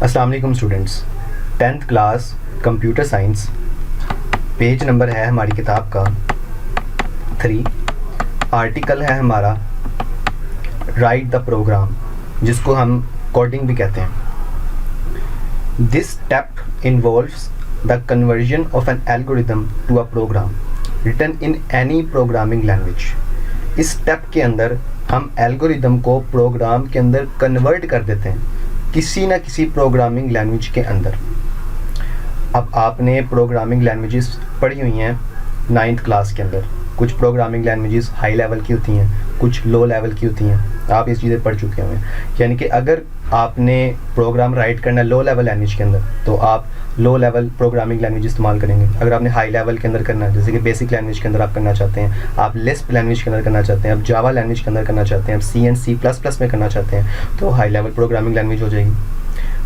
अस्सलाम वालेकुम students. 10th class computer science, page number है हमारी किताब का 3। आर्टिकल है हमारा राइट द प्रोग्राम, जिसको हम कोडिंग भी कहते हैं। This step involves the conversion of an algorithm to a program written in any programming language. इस स्टेप के अंदर हम एल्गोरिथम को प्रोग्राम के अंदर कन्वर्ट कर देते हैं, किसी ना किसी प्रोग्रामिंग लैंग्वेज के अंदर। अब आपने प्रोग्रामिंग लैंग्वेजेस पढ़ी हुई हैं 9th क्लास के अंदर। कुछ प्रोग्रामिंग लैंग्वेजेस हाई लेवल की होती हैं, कुछ लो लेवल की होती हैं। आप ये चीज़ें पढ़ चुके हैं। यानी कि अगर आपने प्रोग्राम राइट करना है लो लेवल लैंग्वेज के अंदर, तो आप लो लेवल प्रोग्रामिंग लैंग्वेज इस्तेमाल करेंगे। अगर आपने हाई लेवल के अंदर करना है, जैसे कि बेसिक लैंग्वेज के अंदर आप करना चाहते हैं, आप लिस्प लैंग्वेज के अंदर करना चाहते हैं, आप जावा लैंग्वेज के अंदर करना चाहते हैं, आप सी एंड सी प्लस प्लस में करना चाहते हैं, तो हाई लेवल प्रोग्रामिंग लैंग्वेज हो जाएगी।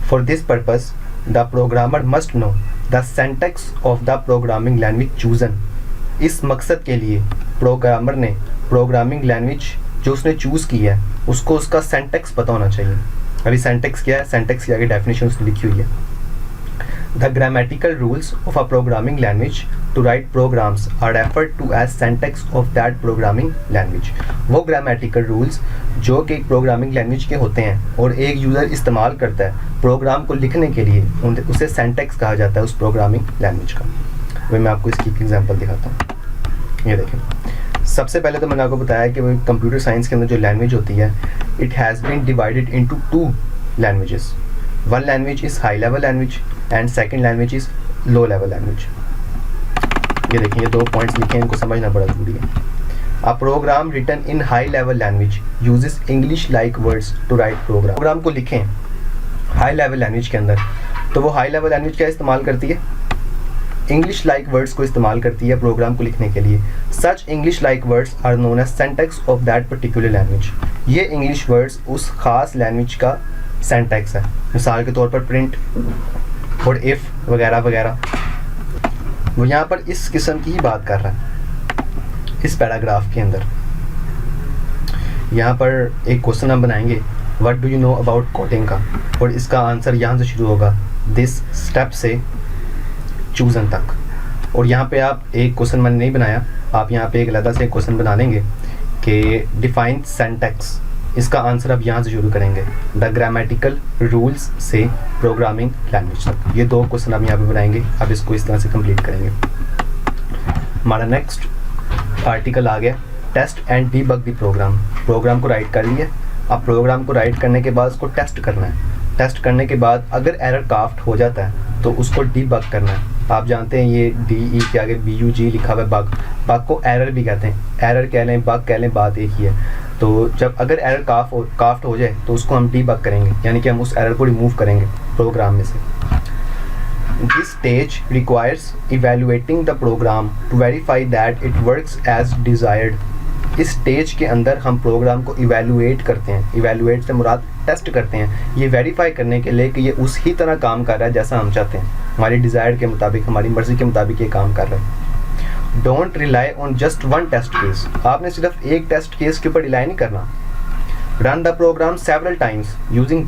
For this purpose the programmer must know the syntax of the programming language chosen. इस मकसद के लिए प्रोग्रामर ने प्रोग्रामिंग लैंग्वेज जो उसने चूज़ की है उसको उसका सिंटैक्स पता होना चाहिए। अभी सिंटैक्स क्या है, सिंटैक्स की आगे डेफिनेशन उसने लिखी हुई है। The grammatical rules of a programming language to write programs are referred to as syntax of that programming language. वो ग्रामेटिकल रूल्स जो कि एक प्रोग्रामिंग लैंग्वेज के होते हैं और एक यूज़र इस्तेमाल करता है प्रोग्राम को लिखने के लिए, उसे सिंटैक्स कहा जाता है उस प्रोग्रामिंग लैंग्वेज का। वही मैं आपको इसकी एग्जांपल दिखाता हूँ। ये देखें, सबसे पहले तो मैंने आपको बताया कि कंप्यूटर साइंस के अंदर जो लैंग्वेज होती है, it has been divided into 2 languages. One language is high level language and second language is low level language. ये देखिए, ये 2 पॉइंट्स लिखे हैं, इनको समझना बड़ा जरूरी है। A program written in high level language uses English like words to write program को लिखें हाई लेवल लैंग्वेज के अंदर, तो वो हाई लेवल लैंग्वेज क्या इस्तेमाल करती है? इंग्लिश लाइक वर्ड्स को इस्तेमाल करती है प्रोग्राम को लिखने के लिए। Such English like words are known as syntax of that particular language. ये इंग्लिश वर्ड्स उस खास लैंग्वेज का सिंटैक्स है। मिसाल के तौर पर प्रिंट और इफ़ वगैरह वगैरह। वो यहाँ पर इस किस्म की ही बात कर रहा है इस पैराग्राफ के अंदर। यहाँ पर एक क्वेश्चन हम बनाएंगे, what do you know about coding का, और इसका आंसर यहाँ से शुरू होगा, दिस स्टेप से चूजन तक। और यहाँ पे आप एक क्वेश्चन मैंने नहीं बनाया, आप यहाँ पे एक अलग से क्वेश्चन बना लेंगे कि डिफाइन सिंटैक्स। इसका आंसर अब यहाँ से शुरू करेंगे, द ग्रामेटिकल रूल्स से प्रोग्रामिंग लैंग्वेज तक। ये 2 क्वेश्चन आप यहाँ पे बनाएंगे। अब इसको इस तरह से कंप्लीट करेंगे। हमारा नेक्स्ट आर्टिकल आ गया, test and debug the program. Program को राइट कर लिया। अब प्रोग्राम को राइट करने के बाद उसको टेस्ट करना है। टेस्ट करने के बाद अगर एरर काफ्ट हो जाता है तो उसको डीबग करना है। आप जानते हैं ये DE के आगे BUG लिखा हुआ है, बग को एरर भी कहते हैं। एरर कह लें, बग कह लें, बात एक ही है। तो जब अगर एरर काफ्ट हो जाए तो उसको हम डीबग करेंगे, यानी कि हम उस एरर को रिमूव करेंगे प्रोग्राम में से। This stage requires evaluating the program to verify that it works as desired. इस स्टेज के अंदर हम प्रोग्राम को इवेल्युएट करते हैं। इवेल्युएट से मुराद टेस्ट करते हैं, ये वेरीफाई करने के लिए कि ये उसी तरह काम कर रहा है जैसा हम चाहते हैं, हमारी डिज़ायर के मुताबिक, हमारी मर्ज़ी के मुताबिक ये काम कर रहा है। Don't rely on just one test case. आपने सिर्फ एक टेस्ट केस के ऊपर रिलाई नहीं करना। Run the program several times using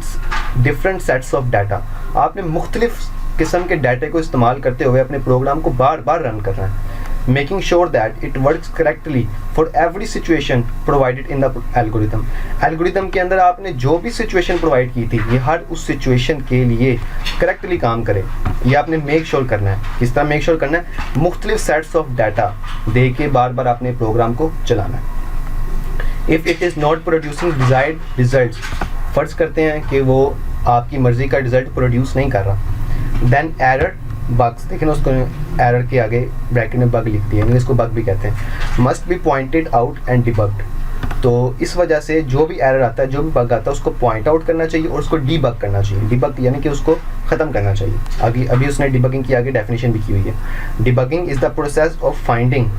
different sets of data. आपने मुख्तलिफ किस्म के डाटा को इस्तेमाल करते हुए अपने प्रोग्राम को बार बार रन करना है। Making sure that it works correctly for every situation provided in the algorithm. Algorithm के अंदर आपने जो भी सिचुएशन प्रोवाइड की थी, ये हर उस सिचुएशन के लिए करेक्टली काम करे, ये आपने मेक श्योर करना है। किस तरह मेक श्योर करना है? मुख्तलिफ सेट्स ऑफ डाटा दे के बार बार अपने प्रोग्राम को चलाना है। If it is not producing desired results, फ़र्ज़ करते हैं कि वो आपकी मर्ज़ी का रिजल्ट प्रोड्यूस नहीं कर रहा, देन एरर बग्स, देखें ना उसको एरर के आगे ब्रैकेट में बग लिख दिया, इसको बग भी कहते हैं, must be pointed out and debugged. तो इस वजह से जो भी एरर आता है, जो भी बग आता है, उसको पॉइंट आउट करना चाहिए और उसको डीबग करना चाहिए। डीबग यानी कि उसको ख़त्म करना चाहिए। आगे अभी उसने डीबगिंग की आगे डेफिनेशन भी की हुई है। Debugging is the process of finding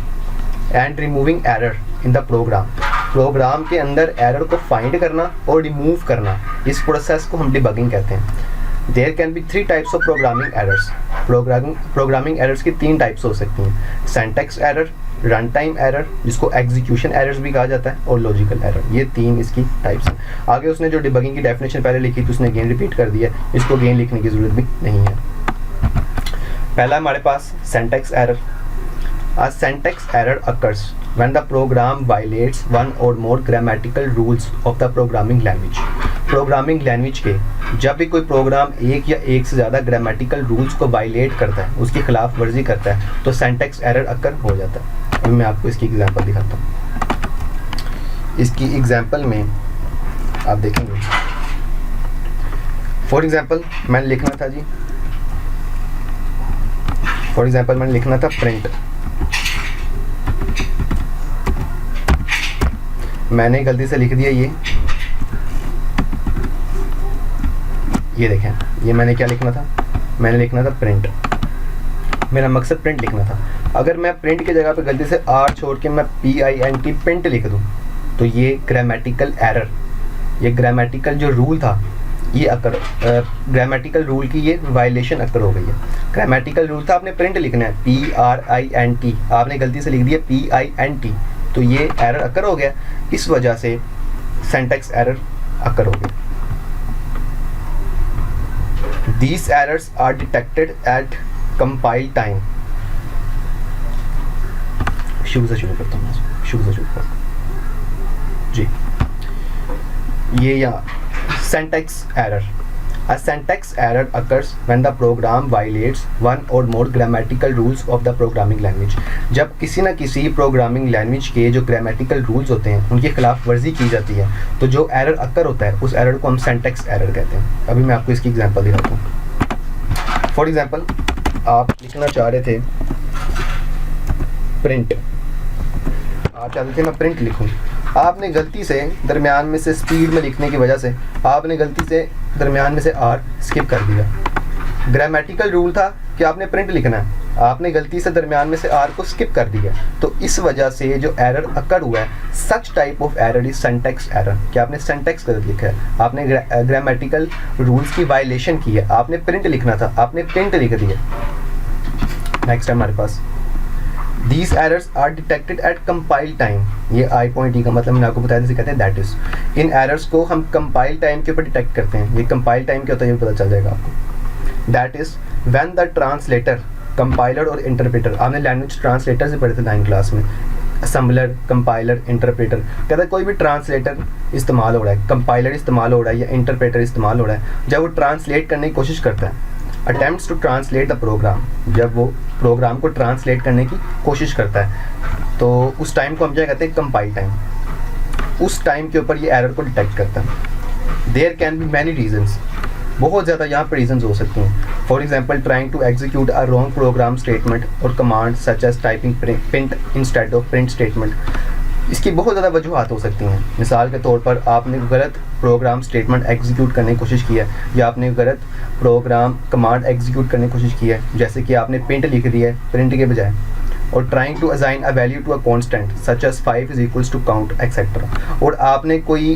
and removing error in the program. Program के अंदर एरर को फाइंड करना और रिमूव करना, इस प्रोसेस को हम डीबगिंग कहते हैं। There can be 3 types of programming errors. Programming errors की 3 टाइप्स हो सकती हैं, syntax error, run time error जिसको एग्जीक्यूशन एरर्स भी कहा जाता है, और लॉजिकल एरर। ये 3 इसकी टाइप्स हैं। आगे उसने जो डिबगिंग की डेफिनेशन पहले लिखी थी उसने अगेन रिपीट कर दिया, इसको अगेन लिखने की ज़रूरत भी नहीं है। पहला हमारे पास syntax error. A syntax error occurs when the program violates one or more grammatical rules of the programming language. Programming language के जब भी कोई प्रोग्राम एक या एक से ज़्यादा ग्रामेटिकल रूल्स को वायलेट करता है, उसकी खिलाफ वर्जी करता है, तो सिंटैक्स एरर अकर हो जाता है। अभी मैं आपको इसकी एग्जांपल दिखाता हूँ। इसकी एग्जांपल में आप देखेंगे, फॉर एग्जांपल मैंने लिखना था प्रिंट। मैंने गलती से लिख दिया ये देखें, ये मैंने क्या लिखना था, मैंने लिखना था प्रिंट। मेरा मकसद प्रिंट लिखना था। अगर मैं प्रिंट की जगह पे गलती से आर छोड़ के मैं PINT प्रिंट लिख दूं, तो ये ग्रामेटिकल एरर, ये ग्रामेटिकल जो रूल था ये ग्रामेटिकल रूल की ये वायलेशन अकर हो गई है। ग्रामेटिकल रूल था आपने प्रिंट लिखना है PRINT, आपने गलती से लिख दिया PINT, तो ये एरर अकर हो गया। इस वजह से सिंटैक्स एरर अकर हो गया। These errors are detected at compile time. शुरू से शुरू करता हूँ जी। ये यहाँ syntax error. A syntax error occurs when the program violates one or more grammatical rules of the programming language. जब किसी न किसी प्रोग्रामिंग लैंग्वेज के जो ग्रामेटिकल रूल्स होते हैं उनकी खिलाफ वर्जी की जाती है, तो जो एरर अकर होता है उस एरर को हम सिंटैक्स एरर कहते हैं। अभी मैं आपको इसकी एग्जांपल दिखाता हूँ। फॉर एग्जांपल आप लिखना चाह रहे थे प्रिंट, आप चाहते थे मैं प्रिंट लिखूँ, आपने गलती से दरमियान में से स्पीड में लिखने की वजह से आपने गलती से दरमियान में से आर स्किप कर दिया। ग्रामेटिकल रूल था कि आपने प्रिंट लिखना है, आपने गलती से दरमियान में से आर को स्किप कर दिया, तो इस वजह से जो एरर अकर हुआ है, such type of error is syntax error. कि आपने सिंटैक्स गलत लिखा है, आपने ग्रामेटिकल रूल्स की वायलेशन की है, आपने प्रिंट लिखना था, आपने प्रिंट लिख दिया। नेक्स्ट है हमारे पास These errors are detected at compile time। ये I.E का मतलब मैंने आपको बताया जैसे कहते हैं दैट इज। इन एरर्स को हम कंपाइल टाइम के ऊपर डिटेक्ट करते हैं। ये कंपाइल टाइम क्या होता है ये पता चल जाएगा आपको। That is when the translator, compiler और इंटरप्रेटर, आपने लैंग्वेज ट्रांसलेटर से पढ़े थे 9th क्लास में, असम्बलर, कंपाइलर, इंटरप्रेटर। कहता है कोई भी ट्रांसलेटर इस्तेमाल हो रहा है, कंपाइलर इस्तेमाल हो रहा है या इंटरप्रेटर इस्तेमाल हो रहा है, जब वो ट्रांसलेट करने की कोशिश करता है, attempts to translate the program, जब वो प्रोग्राम को ट्रांसलेट करने की कोशिश करता है, तो उस टाइम को हम क्या कहते हैं कंपाइल टाइम। उस टाइम के ऊपर ये एरर को डिटेक्ट करता है। There can be many reasons, बहुत ज़्यादा यहाँ पर रीजंस हो सकती हैं। For example trying to execute a wrong program statement और command such as typing print instead of print statement. इसकी बहुत ज़्यादा वजूहात हो सकती हैं। मिसाल के तौर पर आपने गलत प्रोग्राम स्टेटमेंट एग्जीक्यूट करने की कोशिश की है, या आपने गलत प्रोग्राम कमांड एग्जीक्यूट करने की कोशिश की है, जैसे कि आपने प्रिंट लिख दिया है प्रिंट के बजाय, और trying to assign a value to a constant such as 5 is equals to count etcetera, और आपने कोई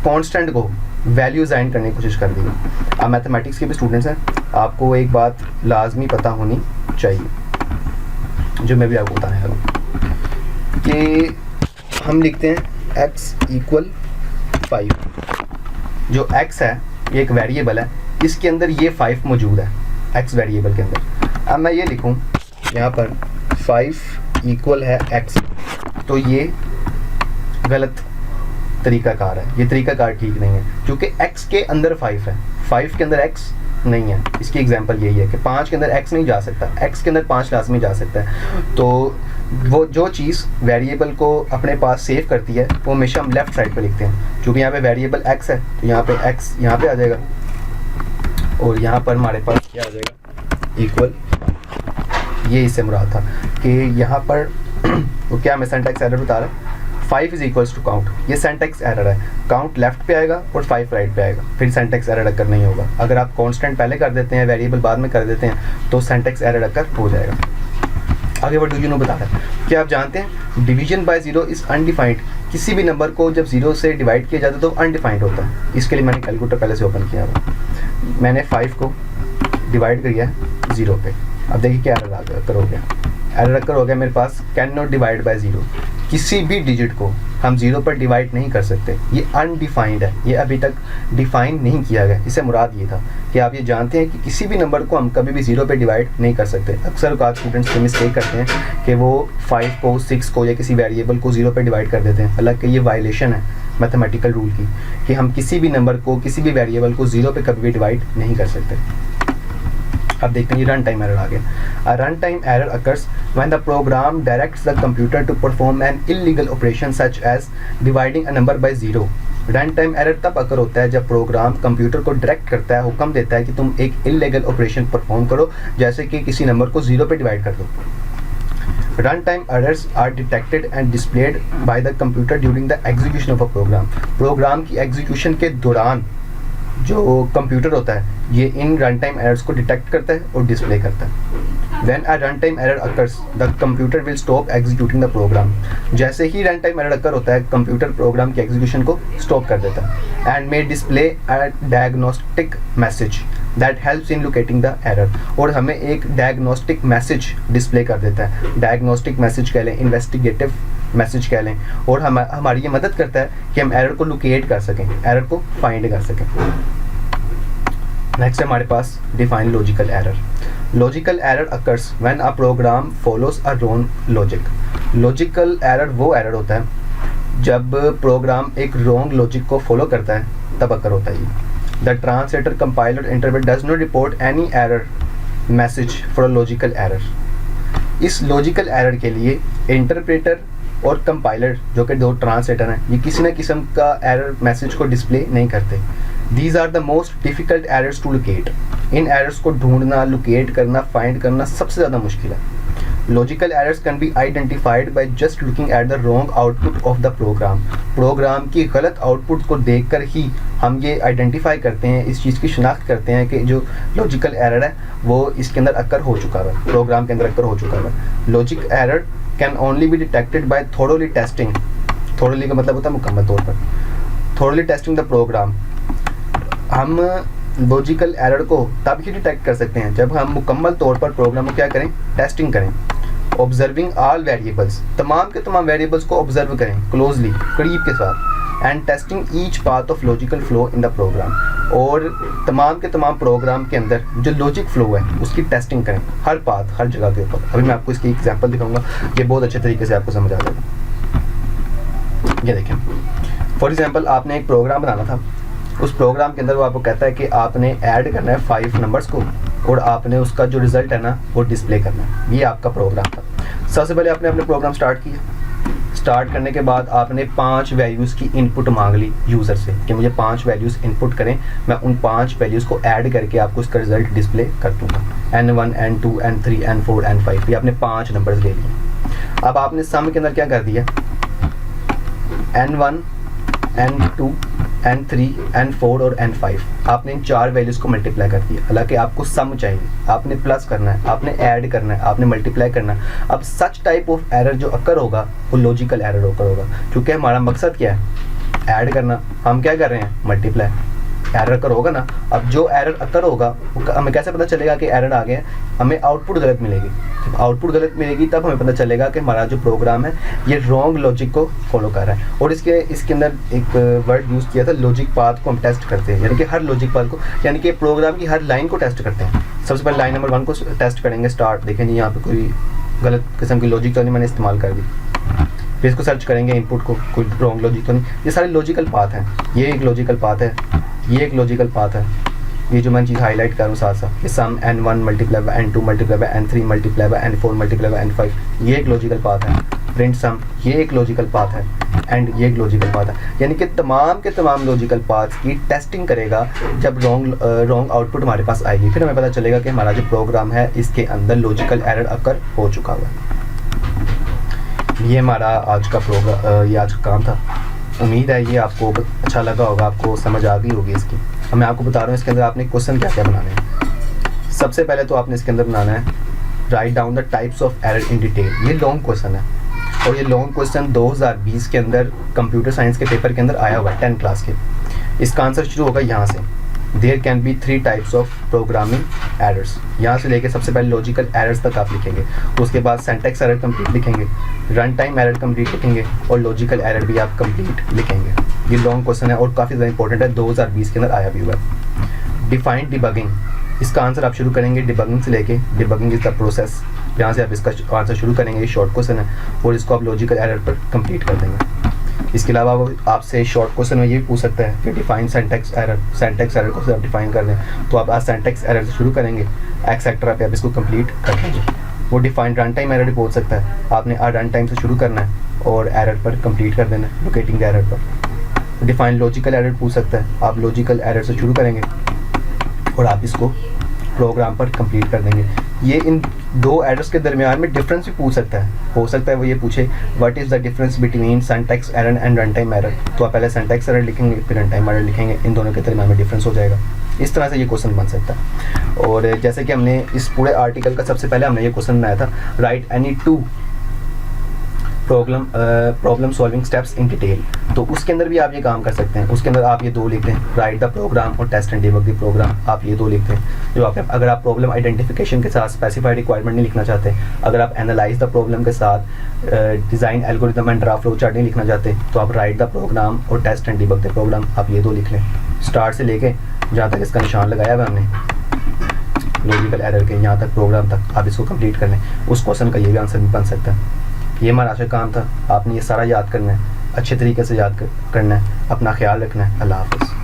कांस्टेंट को वैल्यू असाइन करने की कोशिश कर दी है। आप मैथमेटिक्स के भी स्टूडेंट्स हैं, आपको एक बात लाजमी पता होनी चाहिए जो मैं भी आपको बताने लगा कि हम लिखते हैं x इक्वल 5। जो x है ये एक वेरिएबल है, इसके अंदर ये 5 मौजूद है x वेरिएबल के अंदर। अब मैं ये लिखूं यहाँ पर 5 इक्वल है x, तो ये गलत तरीकाकार है, ये तरीकाकार ठीक नहीं है, क्योंकि x के अंदर 5 है, 5 के अंदर x नहीं है। इसकी एग्जांपल यही है कि 5 के अंदर x नहीं जा सकता, x के अंदर 5 लाजमी जा सकता है। तो वो जो चीज़ वेरिएबल को अपने पास सेव करती है वो हमेशा हम लेफ़्ट साइड पे लिखते हैं। क्योंकि यहाँ पे वेरिएबल x है, तो यहाँ पे x यहाँ पे आ जाएगा, और यहाँ पर हमारे पास क्या आ जाएगा इक्वल। ये इससे मुराद था कि यहाँ पर वो क्या हमें सिंटैक्स एरर बता रहा है, 5 इज इक्वल्स टू काउंट। ये सिंटैक्स एरर है, काउंट लेफ्ट पे आएगा और 5 राइट पे आएगा, फिर सिंटैक्स एरर अकर नहीं होगा। अगर आप कांस्टेंट पहले कर देते हैं, वेरिएबल बाद में कर देते हैं, तो सिंटैक्स एरर अकर हो जाएगा। आगे वो डू यू नो बता रहा है। क्या आप जानते हैं division by zero is undefined. किसी भी नंबर को जब ज़ीरो से डिवाइड किया जाता है तो अनडिफाइंड होता है। इसके लिए मैंने कैलकुलेटर पहले से ओपन किया हुआ, मैंने 5 को डिवाइड किया है 0 पे। अब देखिए क्या एरर आ गया, करो गया एरर अकर हो गया मेरे पास can not divide by zero, किसी भी डिजिट को हम ज़ीरो पर डिवाइड नहीं कर सकते। ये अनडिफाइंड है, ये अभी तक डिफाइन नहीं किया गया। इससे मुराद ये था कि आप ये जानते हैं कि किसी भी नंबर को हम कभी भी ज़ीरो पे डिवाइड नहीं कर सकते। अक्सर औकात स्टूडेंट्स ये मिस्टेक करते हैं कि वो 5 को 6 को या किसी वेरिएबल को ज़ीरो पे डिवाइड कर देते हैं। हालांकि ये वायलेशन है मैथमेटिकल रूल की कि हम किसी भी नंबर को किसी भी वेरिएबल को ज़ीरो पे कभी भी डिवाइड नहीं कर सकते। अब देखते हैं ये रन टाइम एरर आ गया। A run time error occurs when the program directs the computer to perform an illegal operation such as dividing a number by zero. Run time error तब अकर होता है जब प्रोग्राम कंप्यूटर को direct करता है, हुक्म देता है कि तुम एक इलीगल ऑपरेशन परफॉर्म करो, जैसे कि किसी नंबर को ज़ीरो पे डिवाइड कर दो। Run time errors are detected and displayed by the computer during the execution of a program. Program की एग्जीक्यूशन के दौरान जो कंप्यूटर होता है ये इन रन टाइम एरर्स को डिटेक्ट करता है और डिस्प्ले करता है। When a runtime error occurs, the computer will stop executing the program. जैसे ही रन टाइम एरर अकर होता है कंप्यूटर प्रोग्राम के एग्जीक्यूशन को स्टॉप कर देता है and may display a diagnostic message that helps in locating the error. और हमें एक डायग्नोस्टिक मैसेज डिस्प्ले कर देता है। डायग्नोस्टिक मैसेज कह लें, इन्वेस्टिगेटिव मैसेज कह लें, और हमारी ये मदद करता है कि हम एरर को लोकेट कर सकें, एरर को फाइंड कर सकें। नेक्स्ट है हमारे पास define logical error. Logical error occurs when a program follows a wrong logic. Logical error वो एरर होता है जब प्रोग्राम एक रॉन्ग लॉजिक को फॉलो करता है, तब अकर होता है। The translator compiler interpreter does not report any error message for a logical error. इस लॉजिकल एरर के लिए इंटरप्रेटर और कंपाइलर जो कि दो ट्रांसलेटर हैं, ये किसी न किस्म का एरर मैसेज को डिस्प्ले नहीं करते। These are the most difficult errors to locate. इन एरर्स को ढूंढना, लोकेट करना, फाइंड करना सबसे ज़्यादा मुश्किल है। Logical errors can be identified by just looking at the wrong output of the program. Program की गलत आउटपुट को देखकर ही हम ये आइडेंटिफाई करते हैं, इस चीज़ की शिनाख्त करते हैं कि जो लॉजिकल एरर है वो इसके अंदर अक्कर हो चुका है, प्रोग्राम के अंदर अक्कर हो चुका है। Logic error can only be detected by thoroughly testing. Thoroughly का मतलब होता है मुकम्मल तौर पर। Thoroughly testing the program. हम लॉजिकल एरर को तब ही डिटेक्ट कर सकते हैं जब हम मुकम्मल तौर पर प्रोग्राम को क्या करें, टेस्टिंग करें। ऑब्जर्विंग ऑल वेरिएबल्स, तमाम के तमाम वेरिएबल्स को ऑब्जर्व करें क्लोजली, करीब के साथ। And testing each path of logical flow in the program. और तमाम के तमाम प्रोग्राम के अंदर जो लॉजिक फ्लो है उसकी टेस्टिंग करें, हर पाथ, हर जगह के ऊपर। अभी मैं आपको इसकी एग्जांपल दिखाऊंगा, ये बहुत अच्छे तरीके से आपको समझ आ जाएगा। ये देखें, फॉर एग्जांपल आपने एक प्रोग्राम बनाना था। उस प्रोग्राम के अंदर वो आपको कहता है कि आपने ऐड करना है 5 नंबर्स को और आपने उसका जो रिज़ल्ट है ना वो डिस्प्ले करना है। ये आपका प्रोग्राम था। सबसे पहले आपने अपने प्रोग्राम स्टार्ट किया। स्टार्ट करने के बाद आपने 5 वैल्यूज़ की इनपुट मांग ली यूज़र से कि मुझे 5 वैल्यूज़ इनपुट करें, मैं उन 5 वैल्यूज़ को ऐड करके आपको उसका रिज़ल्ट डिस्प्ले कर दूँगा। N1, N2, N3, N4, N5, ये आपने 5 नंबर्स ले लिए। अब आपने सम के अंदर क्या कर दिया, N1, N2, N3, N4 और N5, आपने इन 4 वैल्यूज़ को मल्टीप्लाई कर दिया। हालांकि आपको सम चाहिए, आपने प्लस करना है, आपने ऐड करना है, आपने मल्टीप्लाई करना है। अब सच टाइप ऑफ एरर जो अकर होगा वो लॉजिकल एरर होगा, क्योंकि हमारा मकसद क्या है, ऐड करना। हम क्या कर रहे हैं, मल्टीप्लाई। एरर अकर होगा ना। अब जो एरर अकर होगा हमें कैसे पता चलेगा कि एरर आ गया, हमें आउटपुट गलत मिलेगी। जब आउटपुट गलत मिलेगी तब हमें पता चलेगा कि हमारा जो प्रोग्राम है ये रॉन्ग लॉजिक को फॉलो कर रहा है। और इसके अंदर एक वर्ड यूज़ किया था, लॉजिक पाथ को हम टेस्ट करते हैं, यानी कि हर लॉजिक पाथ को, यानी कि प्रोग्राम की हर लाइन को टेस्ट करते हैं। सबसे पहले लाइन नंबर 1 को टेस्ट करेंगे, स्टार्ट। देखें जी यहाँ पे कोई गलत किस्म की लॉजिक तो नहीं मैंने इस्तेमाल कर दी। फिर इसको सर्च करेंगे इनपुट को, कोई रॉन्ग लॉजिक तो नहीं। ये सारे लॉजिकल पाथ हैं। ये एक लॉजिकल पाथ है, ये एक लॉजिकल पाथ है। ये जो मैं चीज़ हाईलाइट कर रहा हूँ साथ साथ, ये सम N1 multiply by N2 multiply by N3 multiply by N4 multiply by N5, ये एक लॉजिकल पाथ है। प्रिंट सम, ये एक लॉजिकल पाथ है। एंड ये एक लॉजिकल पाथ है। यानी कि तमाम के तमाम लॉजिकल पाथ्स की टेस्टिंग करेगा जब रॉन्ग आउटपुट हमारे पास आएगी। फिर हमें पता चलेगा कि हमारा जो प्रोग्राम है इसके अंदर लॉजिकल एरर अकर हो चुका हुआ है। ये हमारा आज का ये आज का काम था। उम्मीद है ये आपको अच्छा लगा होगा, आपको समझ आ गई होगी इसकी। अब मैं आपको बता रहा हूँ इसके अंदर आपने क्वेश्चन क्या क्या बनाने हैं। सबसे पहले तो आपने इसके अंदर बनाना है, write down the types of error in detail. ये लॉन्ग क्वेश्चन है और ये लॉन्ग क्वेश्चन 2020 के अंदर कंप्यूटर साइंस के पेपर के अंदर आया हुआ है 10 क्लास के। इसका आंसर शुरू होगा यहाँ से। There can be 3 types of programming errors, यहाँ से लेके सबसे पहले लॉजिकल एरर्स तक आप लिखेंगे, उसके बाद सिंटैक्स एरर कंप्लीट लिखेंगे, रन टाइम एरर कंप्लीट लिखेंगे और लॉजिकल एरर भी आप कंप्लीट लिखेंगे। ये लॉन्ग क्वेश्चन है और काफ़ी ज़्यादा इंपॉर्टेंट है, 2020 के अंदर आया भी हुआ है। डिफाइन डिबगिंग, इसका आंसर आप शुरू करेंगे डिबगिंग से लेके, डिबगिंग इज़ द प्रोसेस, यहाँ से आप इसका आंसर शुरू करेंगे, ये शॉर्ट क्वेश्चन है और इसको आप लॉजिकल एरर पर कंप्लीट कर देंगे। इसके अलावा वो आपसे शॉर्ट क्वेश्चन में ये भी पूछ सकता है कि define syntax error, syntax error को से आप डिफाइन कर दें, तो आप आज सिंटैक्स एरर से शुरू करेंगे, एक्सेट्रा पे आप इसको कंप्लीट कर देंगे। वो डिफाइन रन टाइम एरर भी पूछ सकता है, आपने रन टाइम से शुरू करना है और एरर पर कंप्लीट कर देना है, लोकेटिंग द एरर पर। डिफाइन लॉजिकल एरर पूछ सकता है, आप लॉजिकल एरर से शुरू करेंगे और आप इसको प्रोग्राम पर कंप्लीट कर देंगे। ये इन दो एरर्स के दरमियान में डिफरेंस भी पूछ सकता है, हो सकता है वो ये पूछे what is the difference between syntax error and run time error, तो आप पहले सिंटैक्स एरर लिखेंगे फिर रन टाइम एरर लिखेंगे, इन दोनों के दरमियान में डिफरेंस हो जाएगा। इस तरह से ये क्वेश्चन बन सकता है। और जैसे कि हमने इस पूरे आर्टिकल का सबसे पहले हमने ये क्वेश्चन बनाया था, right any two problem solving steps in detail, तो उसके अंदर भी आप ये काम कर सकते हैं। उसके अंदर आप ये दो लिखते हैं, राइट द प्रोग्राम और test and debug the program, आप ये दो लिखते हैं। जो आप अगर आप प्रॉब्लम आइडेंटिफिकेशन के साथ स्पेसिफाइड रिक्वायरमेंट नहीं लिखना चाहते, अगर आप एनालाइज द प्रॉब्लम के साथ design algorithm and draft flow chart नहीं लिखना चाहते, तो आप राइट द प्रोग्राम और test and debug the program, आप ये दो लिख लें। स्टार्ट से लेके जहाँ तक इसका निशान लगाया हुआ हमने लॉजिकल एरर के, यहाँ तक प्रोग्राम तक आप इसको कंप्लीट कर लें, उस क्वेश्चन का ये भी आंसर बन सकता है। ये हमारा आज का काम था, आपने ये सारा याद करना है, अच्छे तरीके से याद करना है, अपना ख्याल रखना है। अल्लाह हाफ़िज़।